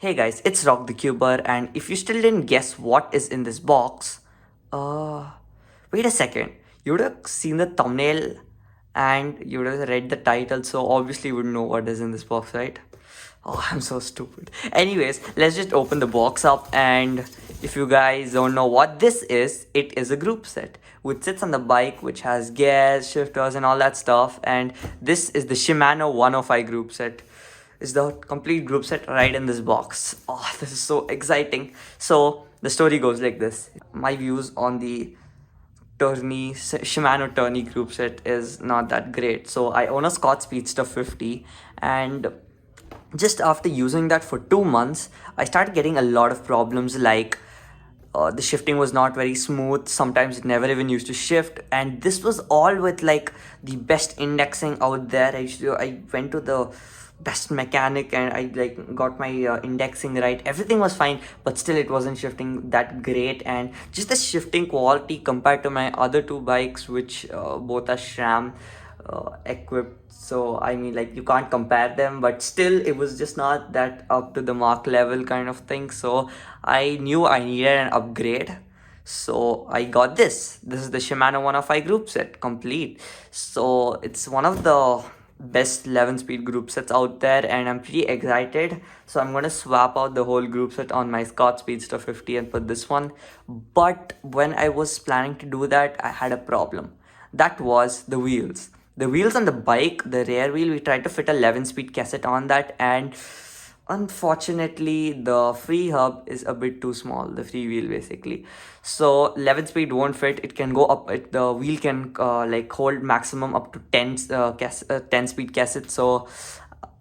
Hey guys, it's Rock the Cuber, and if you still didn't guess what is in this box, uh, wait a second. You would have seen the thumbnail and you would have read the title, so obviously you would know what is in this box, right? Oh, I'm so stupid. Anyways, let's just open the box up, and if you guys don't know what this is, it is a group set which sits on the bike, which has gears, shifters, and all that stuff. And this is the Shimano 105 group set. Is the complete group set right in this box. Oh, this is so exciting. So the story goes like this. My views on the Shimano Tourney group set is not that great. So I own a Scott Speedster 50, and just after using that for 2 months, I started getting a lot of problems like the shifting was not very smooth. Sometimes it never even used to shift, and this was all with like the best indexing out there. I went to the best mechanic and I like got my indexing right. Everything was fine, but still it wasn't shifting that great, and just the shifting quality compared to my other two bikes, which both are SRAM equipped. So I mean, like, you can't compare them, but still it was just not that up to the mark level kind of thing. So I knew I needed an upgrade, so I got this is the Shimano 105 group set complete. So it's one of the best 11 speed group sets out there, and I'm pretty excited. So I'm gonna swap out the whole group set on my Scott Speedster 50 and put this one. But when I was planning to do that, I had a problem. That was the wheels. The wheels on the bike, the rear wheel, we tried to fit a 11 speed cassette on that, and unfortunately the free hub is a bit too small, the free wheel basically. So 11 speed won't fit. It can go up, the wheel can like hold maximum up to 10 speed cassette. So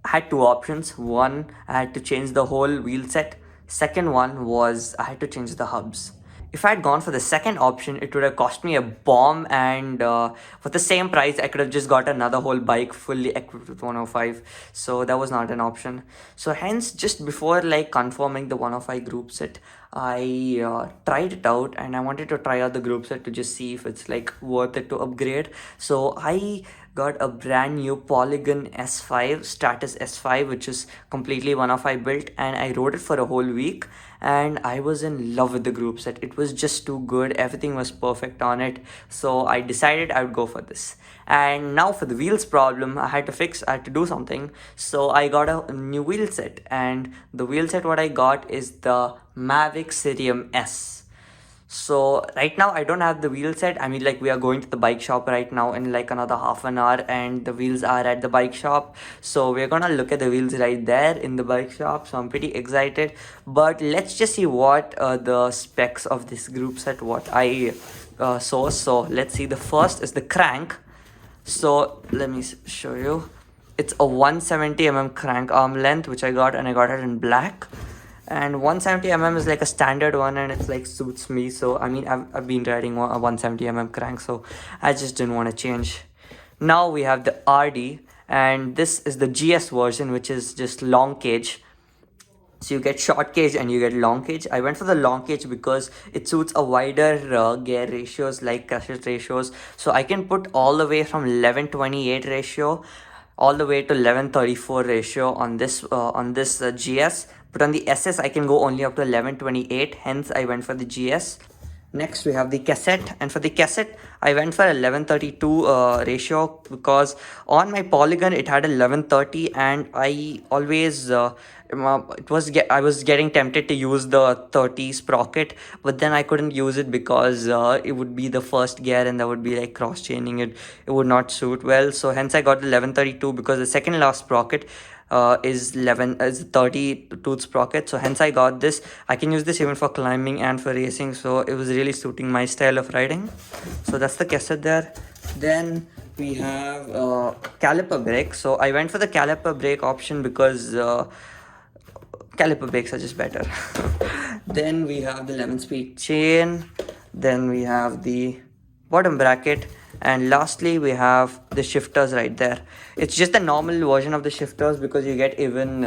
I had two options. One, I had to change the whole wheel set. Second one was I had to change the hubs. If I had gone for the second option, it would have cost me a bomb, and for the same price, I could have just got another whole bike fully equipped with 105. So that was not an option. So hence, just before like confirming the 105 group set, I tried it out, and I wanted to try out the group set to just see if it's like worth it to upgrade. So I got a brand new Polygon S5 Stratus S5, which is completely 105 built, and I rode it for a whole week, and I was in love with the group set. It was just too good. Everything was perfect on it. So I decided I would go for this. And now for the wheels problem, I had to do something. So I got a new wheel set, and the wheel set what I got is the Mavic Cerium S. So right now I don't have the wheel set. I mean, like, we are going to the bike shop right now in like another half an hour, and the wheels are at the bike shop. So we're gonna look at the wheels right there in the bike shop. So I'm pretty excited. But let's just see what the specs of this group set what I saw. So let's see. The first is the crank. So let me show you. It's a 170 crank arm length, which I got, and I got it in black. And 170 is like a standard one, and it's like suits me. So I mean, I've been riding a 170 crank, so I just didn't want to change. Now we have the RD, and this is the GS version, which is just long cage. So you get short cage and you get long cage. I went for the long cage because it suits a wider gear ratios, like cassette ratios. So I can put all the way from 11:28 ratio all the way to 11:34 ratio on this GS. But on the SS, I can go only up to 11:28. Hence, I went for the GS. Next, we have the cassette, and for the cassette, I went for 11:32 ratio because on my Polygon it had 11:30, and I always I was getting tempted to use the 30 sprocket, but then I couldn't use it because it would be the first gear, and that would be like cross chaining it. It would not suit well. So hence I got 11:32 because the second last sprocket is 30 tooth sprocket. So hence I got this. I can use this even for climbing and for racing, so it was really suiting my style of riding. So that's the cassette there. Then we have caliper brake. So I went for the caliper brake option because caliper brakes are just better. Then we have the 11 speed chain. Then we have the bottom bracket, and lastly we have the shifters right there. It's just the normal version of the shifters because you get even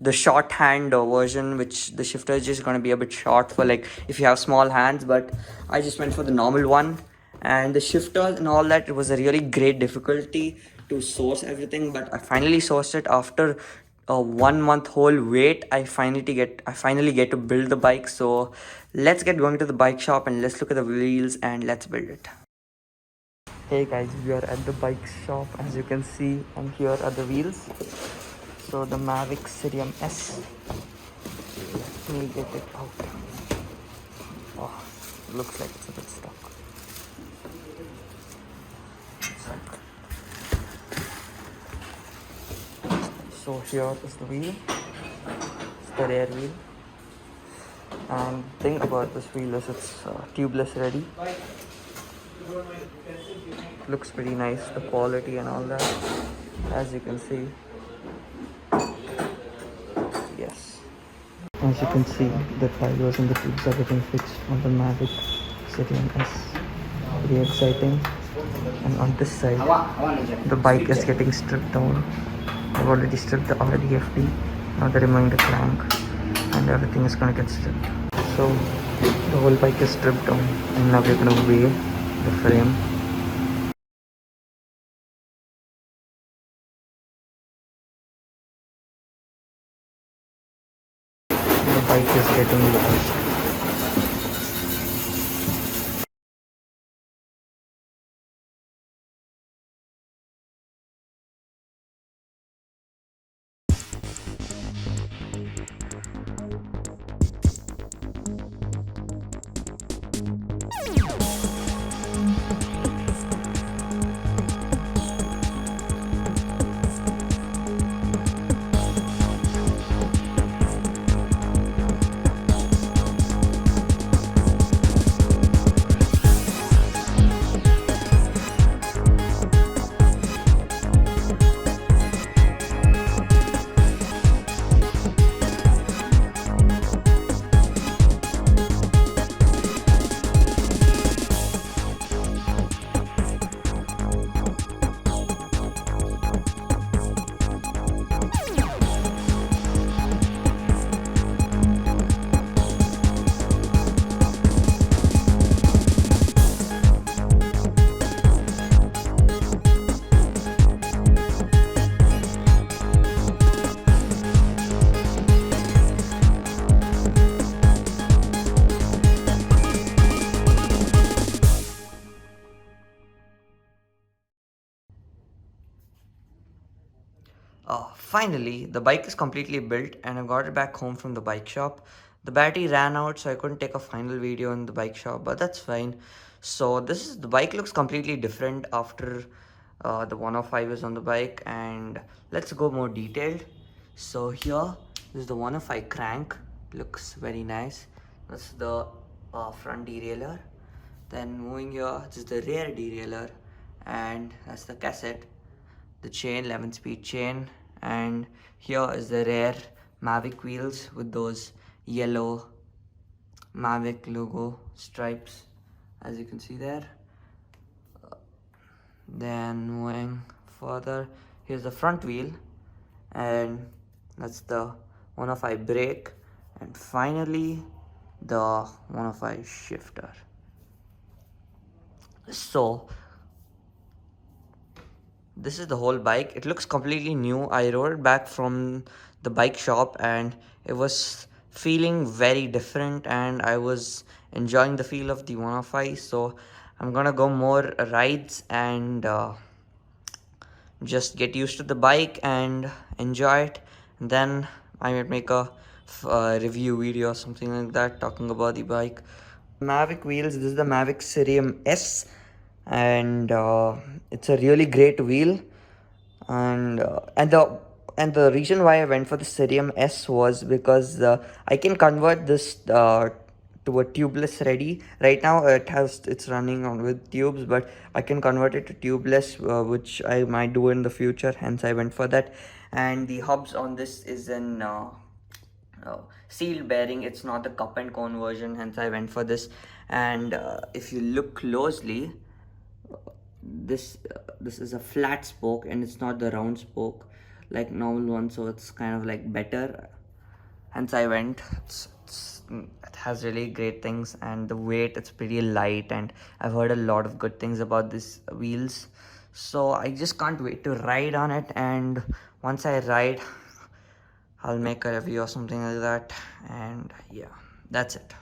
the shorthand version, which the shifter is just going to be a bit short for like if you have small hands, but I just went for the normal one. And the shifters and all that, it was a really great difficulty to source everything, but I finally sourced it after a 1 month whole wait, I finally get to build the bike. So let's get going to the bike shop and let's look at the wheels and let's build it. Hey guys, we are at the bike shop. As you can see, and here are the wheels. So the Mavic Cerium S. Let me get it out. Oh, looks like it's a bit stuck. So here is the wheel. It's the rear wheel. And the thing about this wheel is it's tubeless ready. Looks pretty nice, the quality and all that, as you can see. Yes. As you can see, the tires and the tubes are getting fixed on the Mavic Cerium S. Pretty exciting. And on this side, the bike is getting stripped down. I've already stripped the RDFD. Now they're removing the crank, and everything is gonna get stripped. So the whole bike is stripped down, and now we're gonna weigh the frame. The bike is getting lost. Finally, the bike is completely built and I got it back home from the bike shop. The battery ran out, so I couldn't take a final video in the bike shop, but that's fine. So the bike looks completely different after the 105 is on the bike, and let's go more detailed. So here is the 105 crank. Looks very nice. That's the front derailleur. Then moving here, this is the rear derailleur, and that's the cassette. The chain, 11-speed chain, and here is the rear Mavic wheels with those yellow Mavic logo stripes, as you can see there. Then moving further, here's the front wheel, and that's the 105 brake, and finally the 105 shifter. So this is the whole bike. It looks completely new. I rode it back from the bike shop and it was feeling very different, and I was enjoying the feel of the 105. So I'm gonna go more rides and just get used to the bike and enjoy it. And then I might make a review video or something like that talking about the bike. Mavic wheels. This is the Mavic Cerium S, and it's a really great wheel. And the reason why I went for the Cerium S was because I can convert this to a tubeless ready. Right now it's running on with tubes, but I can convert it to tubeless, which I might do in the future. Hence I went for that. And the hubs on this is in sealed bearing. It's not the cup and cone version, hence I went for this. And if you look closely, this is a flat spoke and it's not the round spoke like normal one, so it's kind of like better, hence I went. It has really great things, and the weight, it's pretty light, and I've heard a lot of good things about these wheels, so I just can't wait to ride on it. And once I ride, I'll make a review or something like that. And yeah, that's it.